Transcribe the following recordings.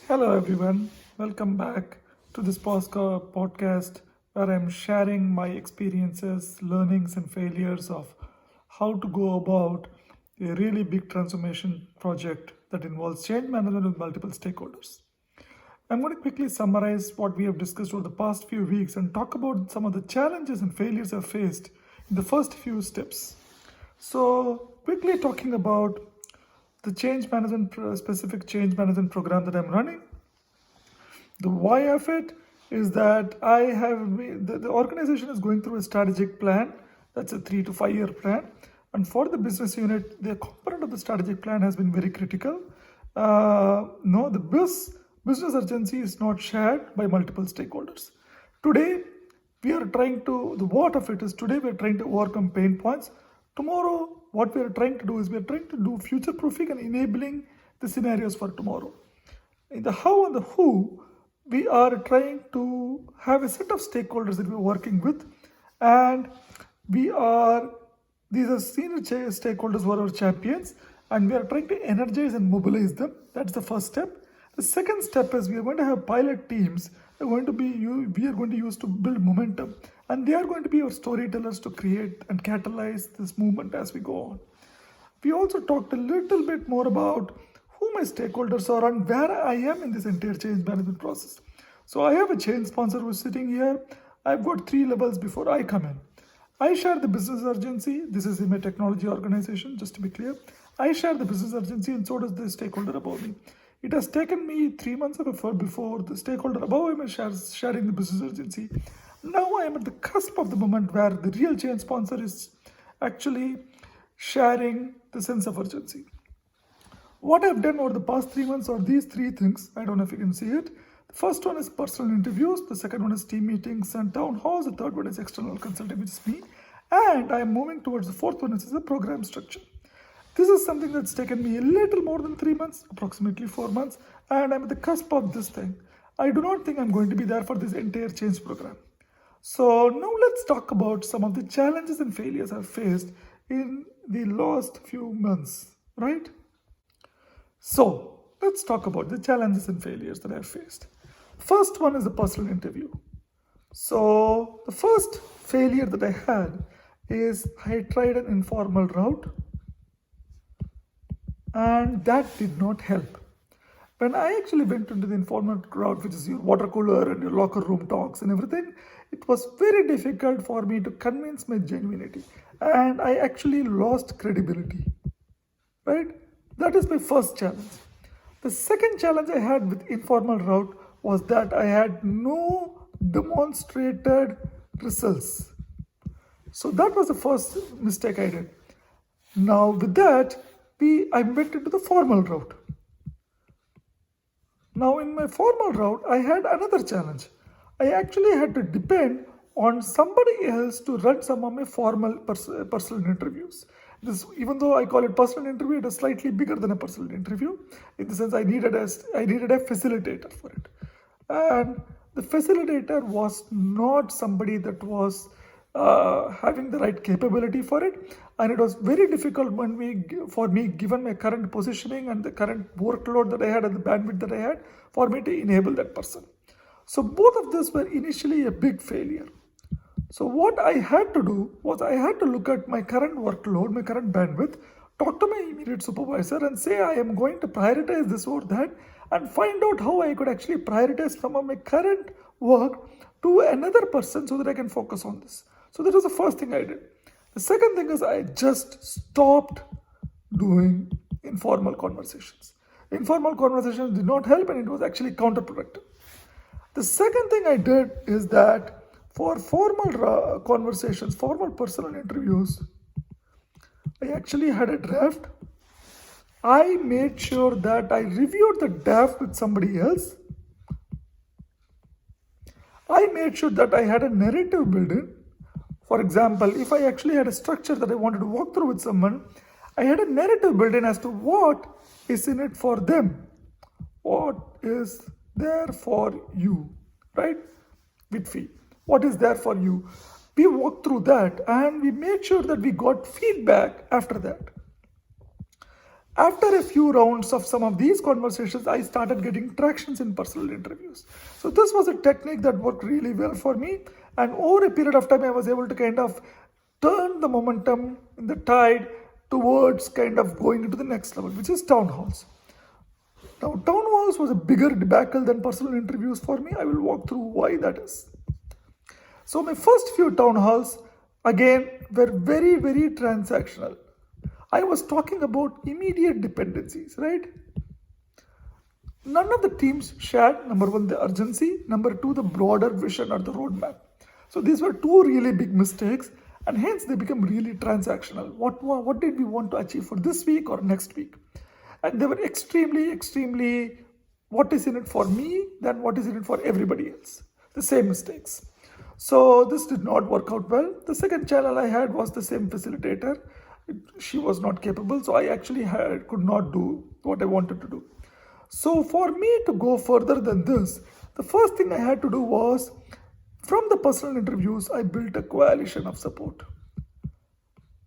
Hello, everyone. Welcome back to this podcast where I'm sharing my experiences, learnings, and failures of how to go about a really big transformation project that involves change management with multiple stakeholders. I'm going to quickly summarize what we have discussed over the past few weeks and talk about some of the challenges and failures I've faced in the first few steps. So, quickly talking about the change management, specific change management program that I'm running. The why of it is that the organization is going through a strategic plan. That's a 3 to 5 year plan. And for the business unit, the component of the strategic plan has been very critical. No, the business urgency is not shared by multiple stakeholders. Today, the what of it is today we are trying to overcome pain points. Tomorrow, what we are trying to do is we are trying to do future proofing and enabling the scenarios for tomorrow. In the how and the who, we are trying to have a set of stakeholders that we're working with, and we are these are senior stakeholders who are our champions, and we are trying to energize and mobilize them. That's the first step. The second step is we are going to have pilot teams that are going to be we are going to use to build momentum, and they are going to be our storytellers to create and catalyze this movement as we go on. We also talked a little bit more about who my stakeholders are and where I am in this entire change management process. So I have a change sponsor who's sitting here. I've got 3 levels before I come in. I share the business urgency. This is in my technology organization, just to be clear. I share the business urgency, and so does the stakeholder above me. It has taken me 3 months of effort before the stakeholder above me is sharing the business urgency. Now I am at the cusp of the moment where the real change sponsor is actually sharing the sense of urgency. What I've done over the past 3 months are these 3 things. I don't know if you can see it. The first one is personal interviews, the second one is team meetings and town halls, the third one is external consulting, which is me. And I'm moving towards the fourth one, which is the program structure. This is something that's taken me a little more than 3 months, approximately 4 months, and I'm at the cusp of this thing. I do not think I'm going to be there for this entire change program. So now let's talk about some of the challenges and failures I've faced in the last few months, right? So let's talk about the challenges and failures that I've faced. First one is the personal interview. So the first failure that I had is I tried an informal route, and that did not help. When I actually went into the informal route, which is your water cooler and your locker room talks and everything, it was very difficult for me to convince my genuinity, and I actually lost credibility. Right? That is my first challenge. The second challenge I had with informal route was that I had no demonstrated results. So that was the first mistake I did. Now with that, I went into the formal route. Now in my formal route, I had another challenge. I actually had to depend on somebody else to run some of my formal personal interviews. This, even though I call it personal interview, it is slightly bigger than a personal interview. In the sense, I needed a facilitator for it, and the facilitator was not somebody that was having the right capability for it, and it was very difficult for me, given my current positioning and the current workload that I had and the bandwidth that I had, for me to enable that person. So both of this were initially a big failure. So what I had to do was I had to look at my current workload, my current bandwidth, talk to my immediate supervisor and say I am going to prioritize this or that, and find out how I could actually prioritize some of my current work to another person so that I can focus on this. So that was the first thing I did. The second thing is I just stopped doing informal conversations. Informal conversations did not help, and it was actually counterproductive. The second thing I did is that for formal conversations, formal personal interviews, I actually had a draft. I made sure that I reviewed the draft with somebody else. I made sure that I had a narrative built in. For example, if I actually had a structure that I wanted to walk through with someone, I had a narrative built in as to what is in it for them, what is there for you, right? With fee. What is there for you? We walked through that and we made sure that we got feedback after that. After a few rounds of some of these conversations, I started getting tractions in personal interviews. So this was a technique that worked really well for me. And over a period of time, I was able to kind of turn the momentum in the tide towards kind of going into the next level, which is town halls. Now, town halls was a bigger debacle than personal interviews for me. I will walk through why that is. So my first few town halls, again, were very, very transactional. I was talking about immediate dependencies, right? None of the teams shared, number one, the urgency, number two, the broader vision or the roadmap. So these were two really big mistakes, and hence they become really transactional. What did we want to achieve for this week or next week? And they were extremely what is in it for me than what is in it for everybody else. The same mistakes. So this did not work out well. The second channel I had was the same facilitator. She was not capable, so I actually could not do what I wanted to do. So for me to go further than this, the first thing I had to do was, from the personal interviews, I built a coalition of support.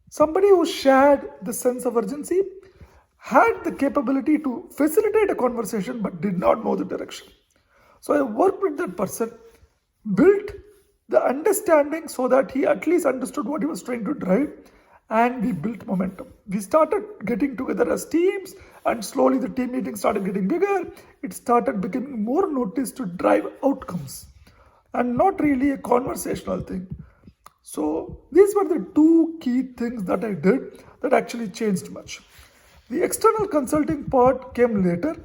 Somebody who shared the sense of urgency, had the capability to facilitate a conversation but did not know the direction. So I worked with that person, built the understanding so that he at least understood what he was trying to drive, and we built momentum. We started getting together as teams, and slowly the team meetings started getting bigger. It started becoming more noticed to drive outcomes and not really a conversational thing. So these were the two key things that I did that actually changed much. The external consulting part came later.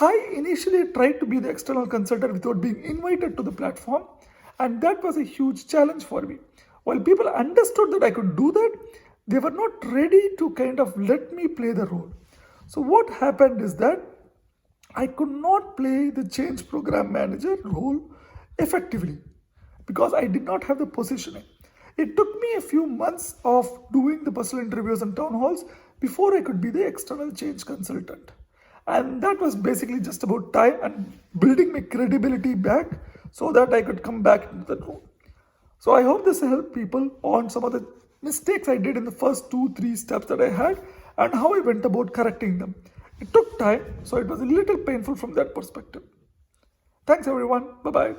I initially tried to be the external consultant without being invited to the platform, and that was a huge challenge for me. While people understood that I could do that, they were not ready to kind of let me play the role. So what happened is that I could not play the change program manager role effectively because I did not have the positioning. It took me a few months of doing the personal interviews and town halls before I could be the external change consultant. And that was basically just about time and building my credibility back so that I could come back into the role. So I hope this helped people on some of the mistakes I did in the first 2-3 steps that I had and how I went about correcting them. It took time, so it was a little painful from that perspective. Thanks everyone. Bye-bye.